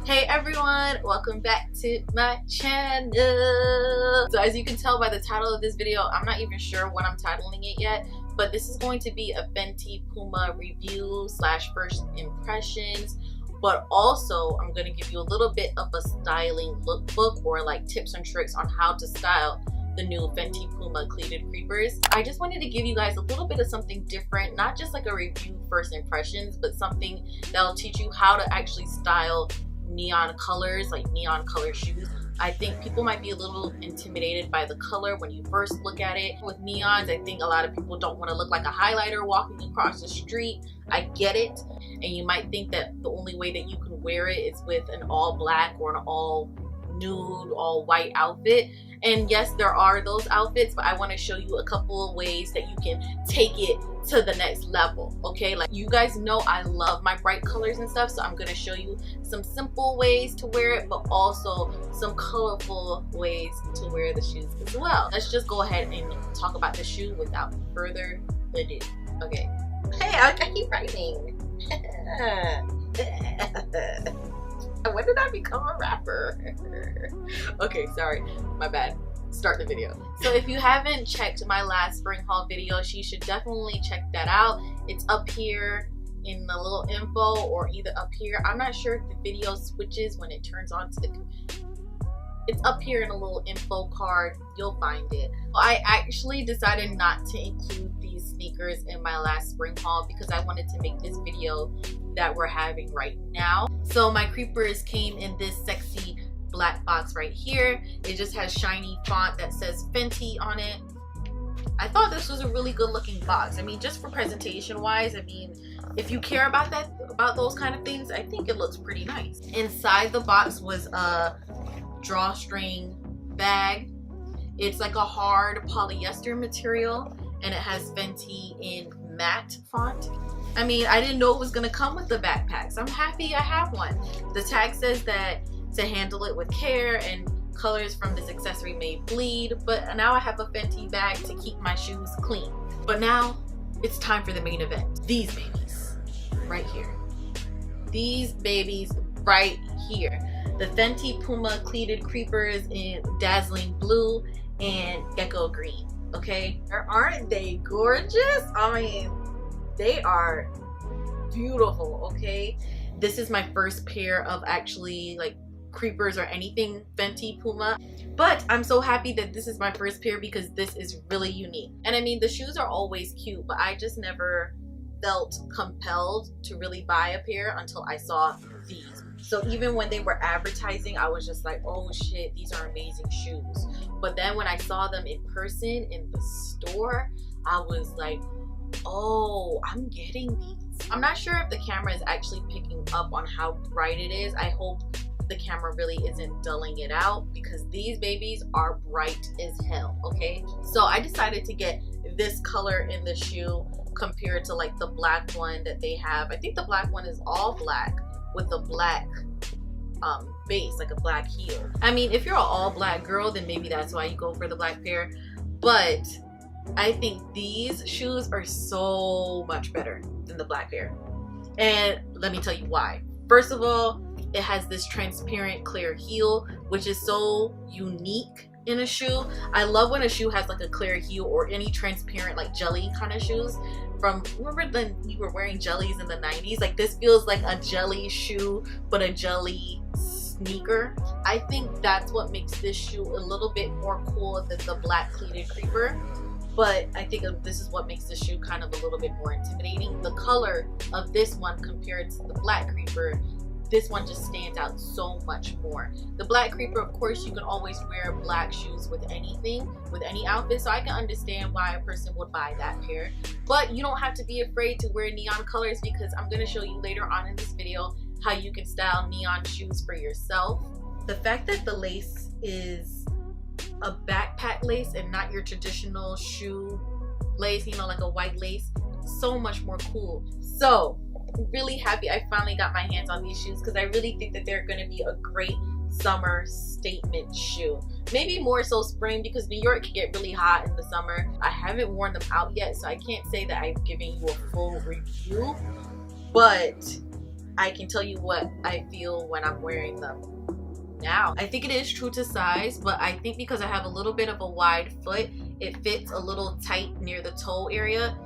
Hey everyone, welcome back to my channel. So as you can tell by the title of this video, I'm not even sure what I'm titling it yet, but this is going to be a Fenty Puma review slash first impressions, but also I'm going to give you a little bit of a styling lookbook or like tips and tricks on how to style the new Fenty Puma Cleated creepers. I just wanted to give you guys a little bit of something different, not just like a review first impressions, but something that'll teach you how to actually style neon colors, like neon color shoes. I think people might be a little intimidated by the color when you first look at it. With neons, I think a lot of people don't want to look like a highlighter walking across the street. I get it, and you might think that the only way that you can wear it is with an all black or an all nude, all white outfit. And yes, there are those outfits, but I want to show you a couple of ways that you can take it to the next level. Okay, like you guys know I love my bright colors and stuff, so I'm going to show you some simple ways to wear it, but also some colorful ways to wear the shoes as well. Let's just go ahead and talk about the shoe without further ado. Okay. Hey, I keep writing. When did I become a rapper? Okay, sorry, my bad. Start the video. So if you haven't checked my last spring haul video, you should definitely check that out. It's up here in the little info, or either up here. I'm not sure if the video switches when it turns on to the... It's up here in a little info card. You'll find it. I actually decided not to include these sneakers in my last spring haul because I wanted to make this video that we're having right now. So my creepers came in this sexy black box right here. It just has shiny font that says Fenty on it. I thought this was a really good looking box. I mean, just for presentation wise, I mean, if you care about that, about those kind of things, I think it looks pretty nice. Inside the box was a drawstring bag. It's like a hard polyester material, and it has Fenty in matte font. I mean, I didn't know it was gonna come with the backpack, so I'm happy I have one. The tag says that to handle it with care and colors from this accessory may bleed, but now I have a Fenty bag to keep my shoes clean. But now it's time for the main event. These babies right here. These babies right here. The Fenty Puma Cleated creepers in Dazzling Blue and Gecko Green. Okay, aren't they gorgeous? I mean, they are beautiful. Okay, this is my first pair of actually like creepers or anything Fenty Puma, but I'm so happy that this is my first pair because this is really unique. And I mean, the shoes are always cute, but I just never felt compelled to really buy a pair until I saw these. So even when they were advertising, I was just like, oh shit, these are amazing shoes. But then when I saw them in person in the store, I was like, oh, I'm getting these. I'm not sure if the camera is actually picking up on how bright it is. I hope the camera really isn't dulling it out because these babies are bright as hell. Okay, so I decided to get this color in the shoe compared to like the black one that they have. I think the black one is all black with a black base, like a black heel. I mean, if you're an all black girl, then maybe that's why you go for the black pair, but I think these shoes are so much better than the black pair, and let me tell you why. First of all, it has this transparent clear heel, which is so unique in a shoe. I love when a shoe has like a clear heel or any transparent like jelly kind of shoes. Remember when you were wearing jellies in the 90s? Like this feels like a jelly shoe, but a jelly sneaker. I think that's what makes this shoe a little bit more cool than the black Cleated creeper. But I think this is what makes this shoe kind of a little bit more intimidating. The color of this one compared to the black creeper, this one just stands out so much more. The black creeper, of course, you can always wear black shoes with anything, with any outfit, so I can understand why a person would buy that pair. But you don't have to be afraid to wear neon colors because I'm going to show you later on in this video how you can style neon shoes for yourself. The fact that the lace is a backpack lace and not your traditional shoe lace, you know, like a white lace, so much more cool. So really happy I finally got my hands on these shoes because I really think that they're going to be a great summer statement shoe. Maybe more so spring because New York can get really hot in the summer. I haven't worn them out yet, so I can't say that I've given you a full review, but I can tell you what I feel when I'm wearing them now. I think it is true to size, but I think because I have a little bit of a wide foot, it fits a little tight near the toe area.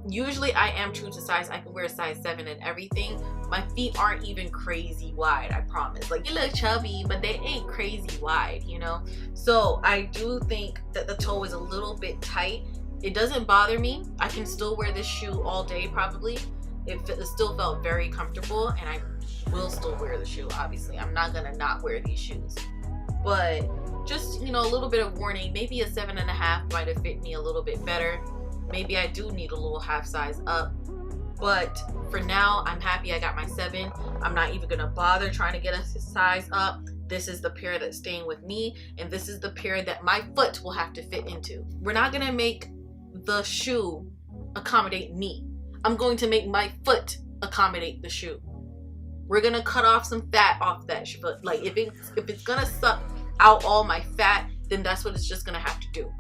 Usually I am true to size. I can wear a size 7 and everything. My feet aren't even crazy wide, I promise. Like, you look chubby, but they ain't crazy wide, you know? So I do think that the toe is a little bit tight. It doesn't bother me. I can still wear this shoe all day probably. It still felt very comfortable, and I will still wear the shoe, obviously. I'm not gonna not wear these shoes. But just, you know, a little bit of warning. Maybe a 7.5 might have fit me a little bit better. Maybe I do need a little half size up, but for now I'm happy I got my 7. I'm not even gonna bother trying to get a size up. This is the pair that's staying with me, and this is the pair that my foot will have to fit into. We're not gonna make the shoe accommodate me. I'm going to make my foot accommodate the shoe. We're gonna cut off some fat off that foot. Like, if it's gonna suck out all my fat, then that's what it's just gonna have to do.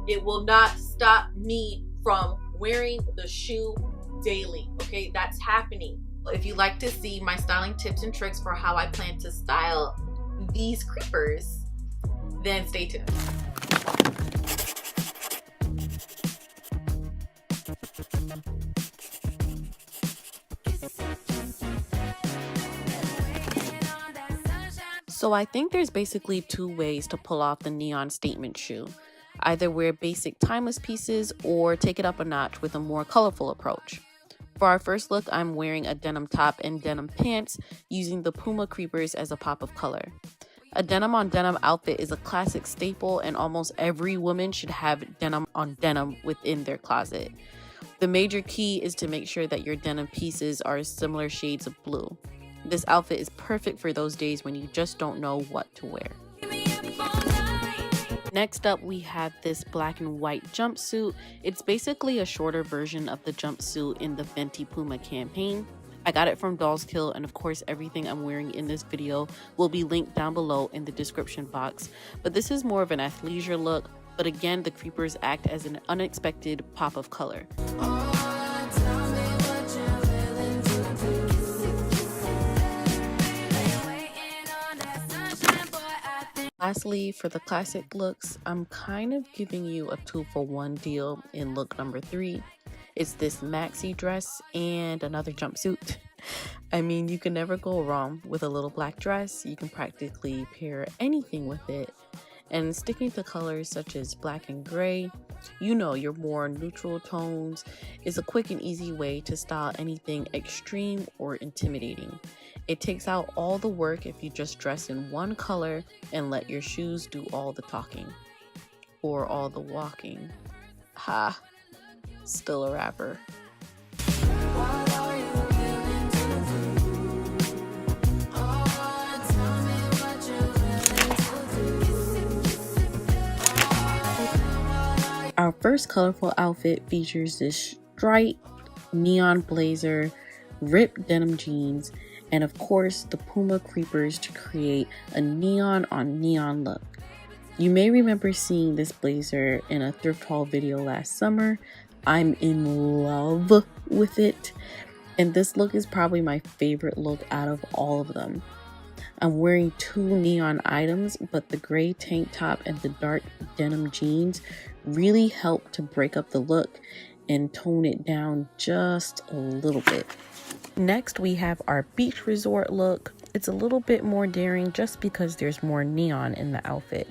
It will not stop me from wearing the shoe daily, okay? That's happening. If you'd like to see my styling tips and tricks for how I plan to style these creepers, then stay tuned. So I think there's basically 2 ways to pull off the neon statement shoe. Either wear basic timeless pieces or take it up a notch with a more colorful approach. For our first look, I'm wearing a denim top and denim pants using the Puma creepers as a pop of color. A denim on denim outfit is a classic staple, and almost every woman should have denim on denim within their closet. The major key is to make sure that your denim pieces are similar shades of blue. This outfit is perfect for those days when you just don't know what to wear. Next up, we have this black and white jumpsuit. It's basically a shorter version of the jumpsuit in the Fenty Puma campaign. I got it from DollsKill, and of course everything I'm wearing in this video will be linked down below in the description box. But this is more of an athleisure look, but again the creepers act as an unexpected pop of color. Lastly, for the classic looks, I'm kind of giving you a 2-for-1 deal in look number 3. It's this maxi dress and another jumpsuit. I mean, you can never go wrong with a little black dress. You can practically pair anything with it. And sticking to colors such as black and gray, you know, your more neutral tones, is a quick and easy way to style anything extreme or intimidating. It takes out all the work if you just dress in one color and let your shoes do all the talking. Or all the walking. Ha! Still a rapper. Our first colorful outfit features this striped neon blazer, ripped denim jeans, and of course the Puma creepers to create a neon on neon look. You may remember seeing this blazer in a thrift haul video last summer. I'm in love with it, and this look is probably my favorite look out of all of them. I'm wearing 2 neon items, but the gray tank top and the dark denim jeans really help to break up the look and tone it down just a little bit. Next, we have our beach resort look. It's a little bit more daring just because there's more neon in the outfit.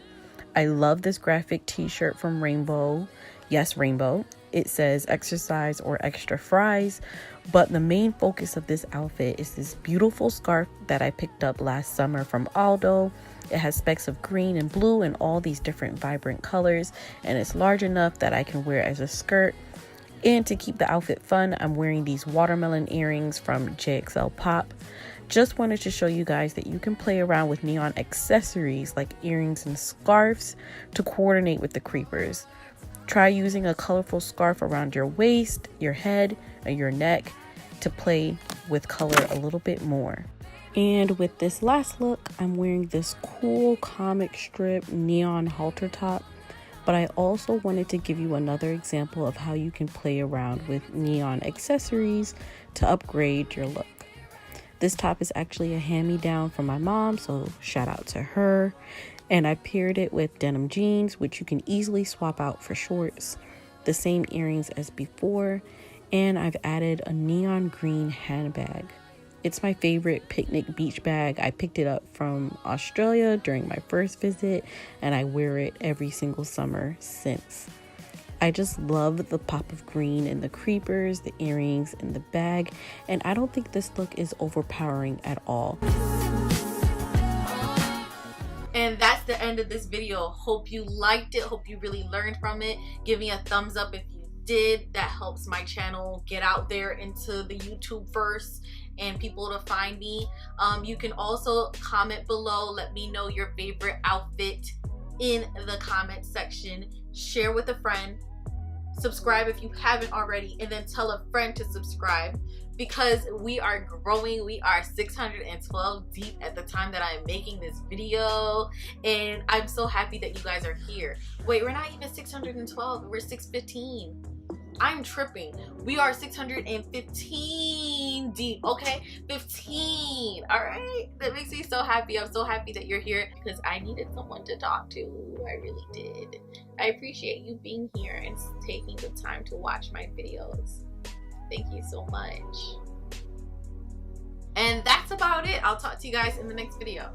I love this graphic t-shirt from Rainbow. Yes, Rainbow. It says exercise or extra fries, but the main focus of this outfit is this beautiful scarf that I picked up last summer from Aldo. It has specks of green and blue and all these different vibrant colors, and it's large enough that I can wear as a skirt. And to keep the outfit fun, I'm wearing these watermelon earrings from JXL Pop. Just wanted to show you guys that you can play around with neon accessories like earrings and scarves to coordinate with the creepers. Try using a colorful scarf around your waist, your head, and your neck to play with color a little bit more. And with this last look, I'm wearing this cool comic strip neon halter top. But I also wanted to give you another example of how you can play around with neon accessories to upgrade your look. This top is actually a hand-me-down from my mom, so shout out to her. And I paired it with denim jeans, which you can easily swap out for shorts. The same earrings as before, and I've added a neon green handbag. It's my favorite picnic beach bag. I picked it up from Australia during my first visit, and I wear it every single summer since. I just love the pop of green in the creepers, the earrings, and the bag, and I don't think this look is overpowering at all. And that's the end of this video. Hope you liked it. Hope you really learned from it. Give me a thumbs up if you did. That helps my channel get out there into the YouTube first and people to find me. You can also comment below. Let me know your favorite outfit in the comment section. Share with a friend. Subscribe if you haven't already, and then tell a friend to subscribe, because we are growing. We are 612 deep at the time that I'm making this video, and I'm so happy that you guys are here. Wait, we're not even 612, we're 615. I'm tripping. We are 615 deep, okay? 15, all right? That makes me so happy. I'm so happy that you're here, because I needed someone to talk to. I really did. I appreciate you being here and taking the time to watch my videos. Thank you so much. And that's about it. I'll talk to you guys in the next video.